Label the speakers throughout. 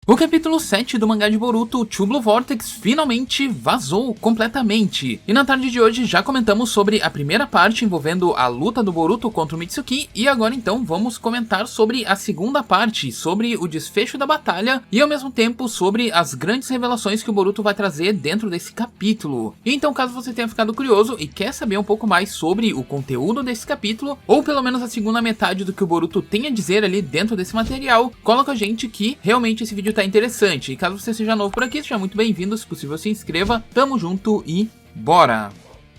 Speaker 1: O capítulo 7 do mangá de Boruto, Two Blue Vortex, finalmente vazou completamente. E na tarde de hoje já comentamos sobre a primeira parte envolvendo a luta do Boruto contra o Mitsuki, e agora então vamos comentar sobre a segunda parte, sobre o desfecho da batalha e ao mesmo tempo sobre as grandes revelações que o Boruto vai trazer dentro desse capítulo. E então, caso você tenha ficado curioso e quer saber um pouco mais sobre o conteúdo desse capítulo, ou pelo menos a segunda metade do que o Boruto tem a dizer ali dentro desse material, cola com a gente que realmente esse vídeo tá interessante. E caso você seja novo por aqui, seja muito bem-vindo, se possível se inscreva, tamo junto e bora!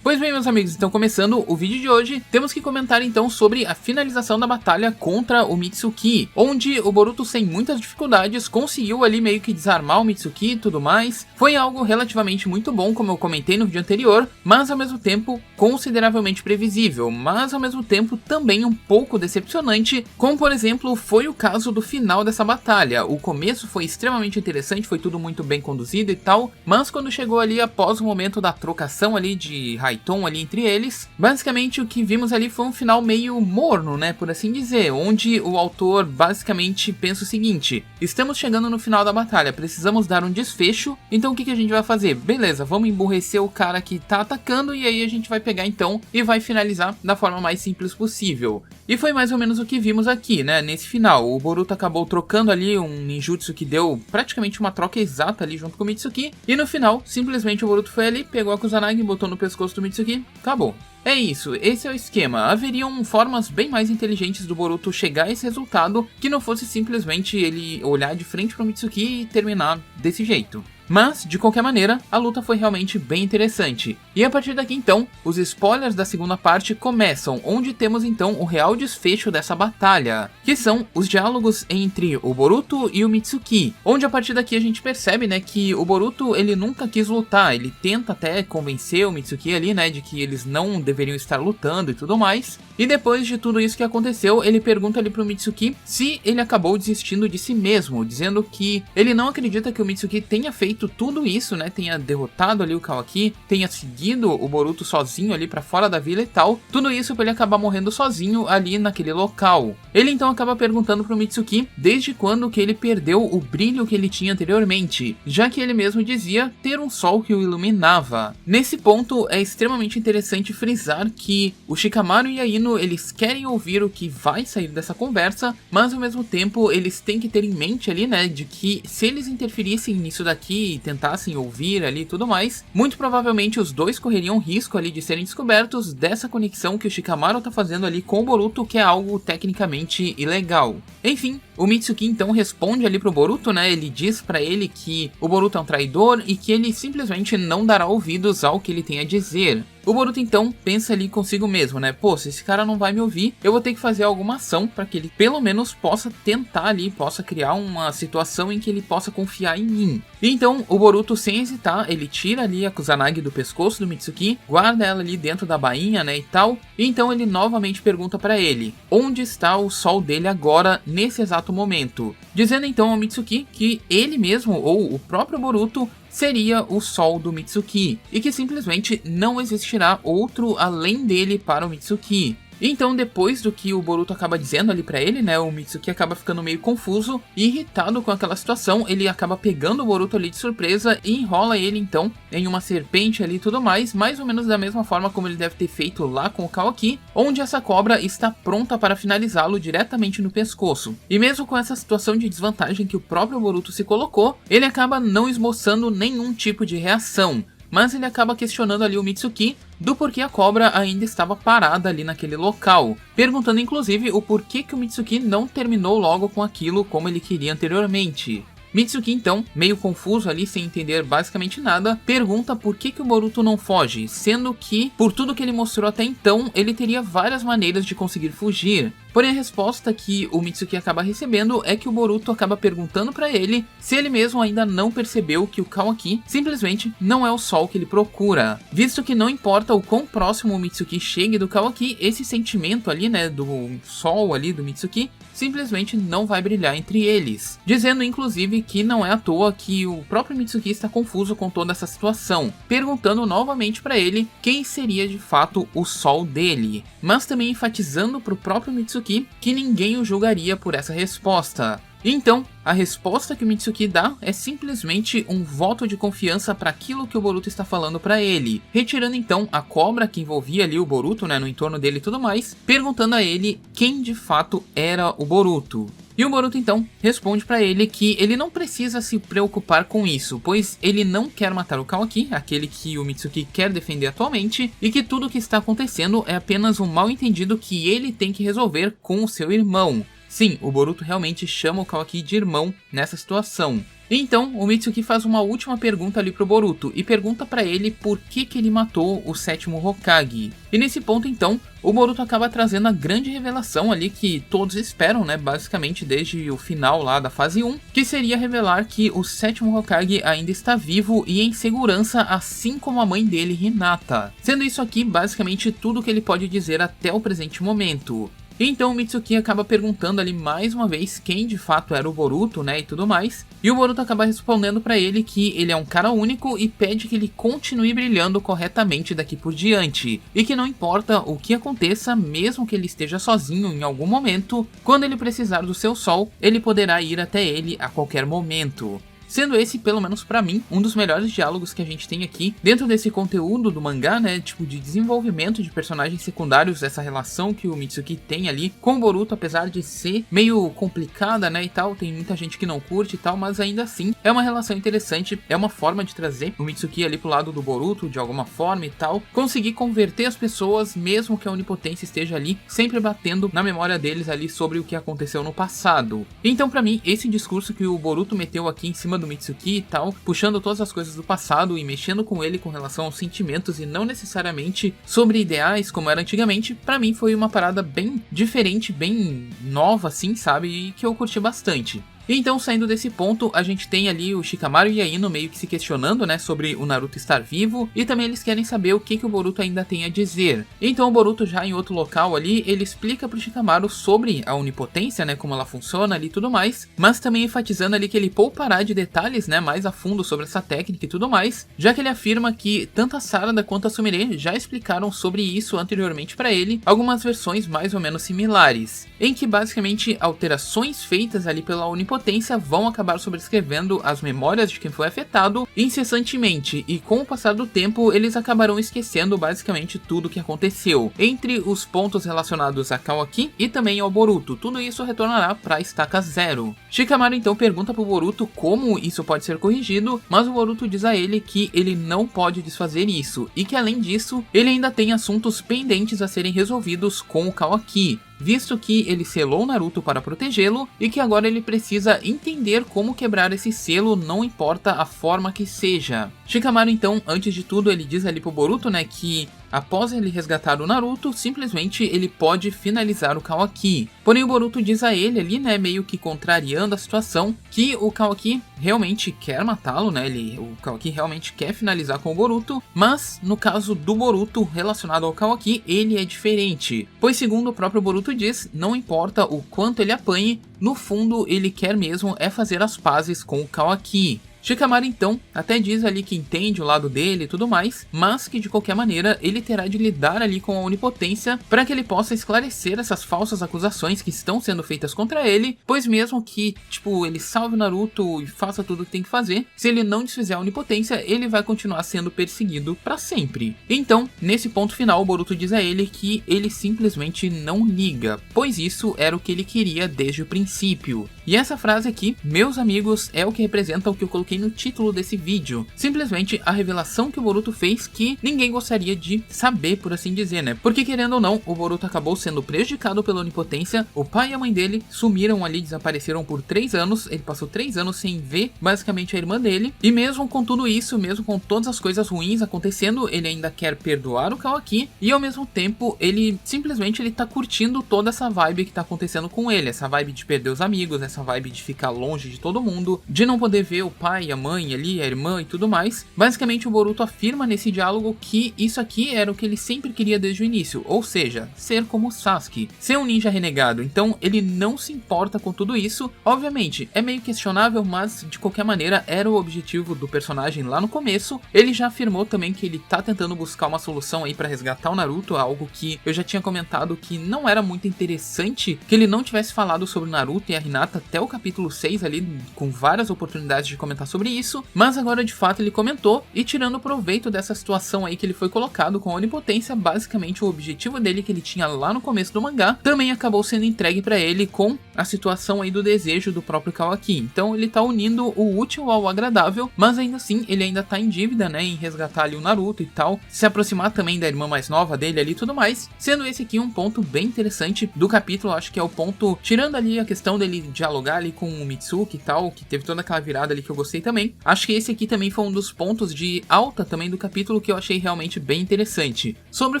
Speaker 1: Pois bem, meus amigos, então começando o vídeo de hoje, temos que comentar então sobre a finalização da batalha contra o Mitsuki, onde o Boruto, sem muitas dificuldades, conseguiu ali meio que desarmar o Mitsuki e tudo mais. Foi algo relativamente muito bom, como eu comentei no vídeo anterior, mas ao mesmo tempo consideravelmente previsível, mas ao mesmo tempo também um pouco decepcionante, como por exemplo foi o caso do final dessa batalha. O começo foi extremamente interessante, foi tudo muito bem conduzido e tal, mas quando chegou ali após o momento da trocação ali de Raiton ali entre eles, basicamente o que vimos ali foi um final meio morno, né, por assim dizer, onde o autor basicamente pensa o seguinte: estamos chegando no final da batalha, precisamos dar um desfecho, então o que a gente vai fazer? Beleza, vamos emburrecer o cara que tá atacando e aí a gente vai pegar então e vai finalizar da forma mais simples possível. E foi mais ou menos o que vimos aqui, né, nesse final. O Boruto acabou trocando ali um ninjutsu que deu praticamente uma troca exata ali junto com o Mitsuki, e no final, simplesmente o Boruto foi ali, pegou a Kusanagi, botou no pescoço do Mitsuki, acabou. É isso, esse é o esquema. Haveriam formas bem mais inteligentes do Boruto chegar a esse resultado, que não fosse simplesmente ele olhar de frente pro Mitsuki e terminar desse jeito. Mas, de qualquer maneira, a luta foi realmente bem interessante. E a partir daqui então, os spoilers da segunda parte começam, onde temos então o real desfecho dessa batalha, que são os diálogos entre o Boruto e o Mitsuki, onde a partir daqui a gente percebe, né, que o Boruto ele nunca quis lutar, ele tenta até convencer o Mitsuki ali, né, de que eles não deveriam estar lutando e tudo mais, e depois de tudo isso que aconteceu, ele pergunta ali pro Mitsuki se ele acabou desistindo de si mesmo, dizendo que ele não acredita que o Mitsuki tenha feito tudo isso, né, tenha derrotado ali o Kawaki, tenha seguido o Boruto sozinho ali pra fora da vila e tal, tudo isso pra ele acabar morrendo sozinho ali naquele local. Ele então acaba perguntando pro Mitsuki desde quando que ele perdeu o brilho que ele tinha anteriormente, já que ele mesmo dizia ter um sol que o iluminava. Nesse ponto é extremamente interessante frisar que o Shikamaru e a Ino, eles querem ouvir o que vai sair dessa conversa, mas ao mesmo tempo eles têm que ter em mente ali, né, de que se eles interferissem nisso daqui e tentassem ouvir ali e tudo mais, muito provavelmente os dois correriam risco ali de serem descobertos dessa conexão que o Shikamaru tá fazendo ali com o Boruto, que é algo tecnicamente ilegal. Enfim, o Mitsuki então responde ali pro Boruto, né, ele diz pra ele que o Boruto é um traidor e que ele simplesmente não dará ouvidos ao que ele tem a dizer. O Boruto então pensa ali consigo mesmo, né, pô, se esse cara não vai me ouvir, eu vou ter que fazer alguma ação para que ele pelo menos possa tentar ali, possa criar uma situação em que ele possa confiar em mim. E então o Boruto, sem hesitar, ele tira ali a Kusanagi do pescoço do Mitsuki, guarda ela ali dentro da bainha, né, e tal, e então ele novamente pergunta para ele onde está o sol dele agora, nesse exato momento, dizendo então ao Mitsuki que ele mesmo, ou o próprio Boruto, seria o sol do Mitsuki, e que simplesmente não existirá outro além dele para o Mitsuki. Então, depois do que o Boruto acaba dizendo ali pra ele, né, o Mitsuki acaba ficando meio confuso e irritado com aquela situação. Ele acaba pegando o Boruto ali de surpresa e enrola ele então em uma serpente ali e tudo mais ou menos da mesma forma como ele deve ter feito lá com o Kawaki, onde essa cobra está pronta para finalizá-lo diretamente no pescoço. E mesmo com essa situação de desvantagem que o próprio Boruto se colocou, ele acaba não esboçando nenhum tipo de reação, mas ele acaba questionando ali o Mitsuki do porquê a cobra ainda estava parada ali naquele local, perguntando inclusive o porquê que o Mitsuki não terminou logo com aquilo como ele queria anteriormente. Mitsuki então, meio confuso ali, sem entender basicamente nada, pergunta por que o Boruto não foge, sendo que, por tudo que ele mostrou até então, ele teria várias maneiras de conseguir fugir. Porém, a resposta que o Mitsuki acaba recebendo é que o Boruto acaba perguntando pra ele se ele mesmo ainda não percebeu que o Kawaki simplesmente não é o sol que ele procura, visto que não importa o quão próximo o Mitsuki chegue do Kawaki, esse sentimento ali, né, do sol ali do Mitsuki simplesmente não vai brilhar entre eles, dizendo inclusive que não é à toa que o próprio Mitsuki está confuso com toda essa situação, perguntando novamente pra ele quem seria de fato o sol dele, mas também enfatizando pro próprio Mitsuki que ninguém o julgaria por essa resposta. Então, a resposta que o Mitsuki dá é simplesmente um voto de confiança para aquilo que o Boruto está falando para ele, retirando então a cobra que envolvia ali o Boruto, né, no entorno dele e tudo mais, perguntando a ele quem de fato era o Boruto. E o Boruto então responde pra ele que ele não precisa se preocupar com isso, pois ele não quer matar o Kawaki, aquele que o Mitsuki quer defender atualmente, e que tudo o que está acontecendo é apenas um mal-entendido que ele tem que resolver com o seu irmão. Sim, o Boruto realmente chama o Kawaki de irmão nessa situação. Então, o Mitsuki faz uma última pergunta ali pro Boruto, e pergunta pra ele por que ele matou o 7º Hokage. E nesse ponto então, o Boruto acaba trazendo a grande revelação ali que todos esperam, né, basicamente desde o final lá da fase 1, que seria revelar que o 7º Hokage ainda está vivo e em segurança, assim como a mãe dele, Hinata. Sendo isso aqui basicamente tudo que ele pode dizer até o presente momento. Então o Mitsuki acaba perguntando ali mais uma vez quem de fato era o Boruto, né, e tudo mais. E o Boruto acaba respondendo pra ele que ele é um cara único e pede que ele continue brilhando corretamente daqui por diante. E que não importa o que aconteça, mesmo que ele esteja sozinho em algum momento, quando ele precisar do seu sol, ele poderá ir até ele a qualquer momento. Sendo esse, pelo menos pra mim, um dos melhores diálogos que a gente tem aqui dentro desse conteúdo do mangá, né, tipo de desenvolvimento de personagens secundários, essa relação que o Mitsuki tem ali com o Boruto, apesar de ser meio complicada, né, e tal, tem muita gente que não curte e tal, mas ainda assim é uma relação interessante, é uma forma de trazer o Mitsuki ali pro lado do Boruto de alguma forma e tal, conseguir converter as pessoas, mesmo que a onipotência esteja ali, sempre batendo na memória deles ali sobre o que aconteceu no passado. Então pra mim, esse discurso que o Boruto meteu aqui em cima do Mitsuki e tal, puxando todas as coisas do passado e mexendo com ele com relação aos sentimentos e não necessariamente sobre ideais como era antigamente, pra mim foi uma parada bem diferente, bem nova assim, sabe, e que eu curti bastante. Então, saindo desse ponto, a gente tem ali o Shikamaru e a Ino meio que se questionando, né, sobre o Naruto estar vivo, e também eles querem saber o que o Boruto ainda tem a dizer. Então o Boruto, já em outro local ali, ele explica pro Shikamaru sobre a onipotência, né, como ela funciona ali e tudo mais, mas também enfatizando ali que ele poupará de detalhes, né, mais a fundo sobre essa técnica e tudo mais, já que ele afirma que tanto a Sarada quanto a Sumire já explicaram sobre isso anteriormente pra ele, algumas versões mais ou menos similares, em que basicamente alterações feitas ali pela onipotência vão acabar sobrescrevendo as memórias de quem foi afetado incessantemente, e com o passar do tempo eles acabarão esquecendo basicamente tudo o que aconteceu, entre os pontos relacionados a Kawaki e também ao Boruto. Tudo isso retornará para a estaca 0. Shikamaru então pergunta pro Boruto como isso pode ser corrigido, mas o Boruto diz a ele que ele não pode desfazer isso, e que além disso, ele ainda tem assuntos pendentes a serem resolvidos com o Kawaki, visto que ele selou Naruto para protegê-lo e que agora ele precisa entender como quebrar esse selo, não importa a forma que seja. Shikamaru então, antes de tudo, ele diz ali pro Boruto, né, que após ele resgatar o Naruto, simplesmente ele pode finalizar o Kawaki. Porém o Boruto diz a ele ali, né, meio que contrariando a situação, que o Kawaki realmente quer matá-lo, né, o Kawaki realmente quer finalizar com o Boruto, mas no caso do Boruto relacionado ao Kawaki, ele é diferente, pois segundo o próprio Boruto diz, não importa o quanto ele apanhe, no fundo ele quer mesmo é fazer as pazes com o Kawaki. Shikamaru então até diz ali que entende o lado dele e tudo mais, mas que de qualquer maneira ele terá de lidar ali com a onipotência para que ele possa esclarecer essas falsas acusações que estão sendo feitas contra ele, pois mesmo que, tipo, ele salve o Naruto e faça tudo o que tem que fazer, se ele não desfizer a onipotência, ele vai continuar sendo perseguido para sempre. Então, nesse ponto final, o Boruto diz a ele que ele simplesmente não liga, pois isso era o que ele queria desde o princípio. E essa frase aqui, meus amigos, é o que representa o que eu coloquei no título desse vídeo. Simplesmente a revelação que o Boruto fez que ninguém gostaria de saber, por assim dizer, né? Porque querendo ou não, o Boruto acabou sendo prejudicado pela onipotência, o pai e a mãe dele sumiram ali, desapareceram por 3 anos, ele passou 3 anos sem ver basicamente a irmã dele, e mesmo com tudo isso, mesmo com todas as coisas ruins acontecendo, ele ainda quer perdoar o Kawaki, e ao mesmo tempo, ele simplesmente ele tá curtindo toda essa vibe que tá acontecendo com ele, essa vibe de perder os amigos, essa vibe de ficar longe de todo mundo, de não poder ver o pai, a mãe ali, a irmã e tudo mais. Basicamente o Boruto afirma nesse diálogo que isso aqui era o que ele sempre queria desde o início, ou seja, ser como o Sasuke, ser um ninja renegado. Então ele não se importa com tudo isso. Obviamente é meio questionável, mas de qualquer maneira era o objetivo do personagem lá no começo. Ele já afirmou também que ele tá tentando buscar uma solução aí pra resgatar o Naruto, algo que eu já tinha comentado que não era muito interessante que ele não tivesse falado sobre o Naruto e a Hinata até o capítulo 6 ali, com várias oportunidades de comentar sobre isso, mas agora de fato ele comentou, e tirando proveito dessa situação aí que ele foi colocado com a onipotência, basicamente o objetivo dele que ele tinha lá no começo do mangá, também acabou sendo entregue pra ele com a situação aí do desejo do próprio Kawaki. Então ele tá unindo o útil ao agradável, mas ainda assim ele ainda tá em dívida, né, em resgatar ali o Naruto e tal, se aproximar também da irmã mais nova dele ali e tudo mais, sendo esse aqui um ponto bem interessante do capítulo. Acho que é o ponto, tirando ali a questão dele dialogar ali com o Mitsuki e tal, que teve toda aquela virada ali que eu gostei também, acho que esse aqui também foi um dos pontos de alta também do capítulo que eu achei realmente bem interessante. Sobre o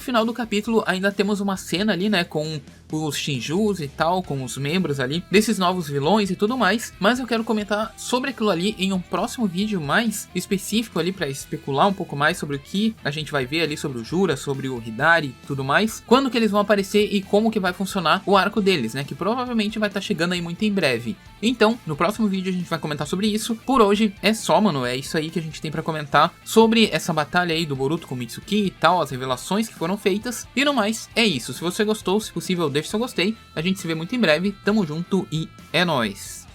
Speaker 1: final do capítulo, ainda temos uma cena ali, né, com os Shinjus e tal, com os membros ali desses novos vilões e tudo mais, mas eu quero comentar sobre aquilo ali em um próximo vídeo mais específico ali para especular um pouco mais sobre o que a gente vai ver ali sobre o Jura, sobre o Hidari e tudo mais, quando que eles vão aparecer e como que vai funcionar o arco deles, né, que provavelmente vai estar chegando aí muito em breve. Então, no próximo vídeo a gente vai comentar sobre isso. Por hoje é só, mano, é isso aí que a gente tem pra comentar sobre essa batalha aí do Boruto com o Mitsuki e tal, as revelações que foram feitas. E no mais, é isso. Se você gostou, se possível, deixe seu gostei. A gente se vê muito em breve. Tamo junto e é nóis!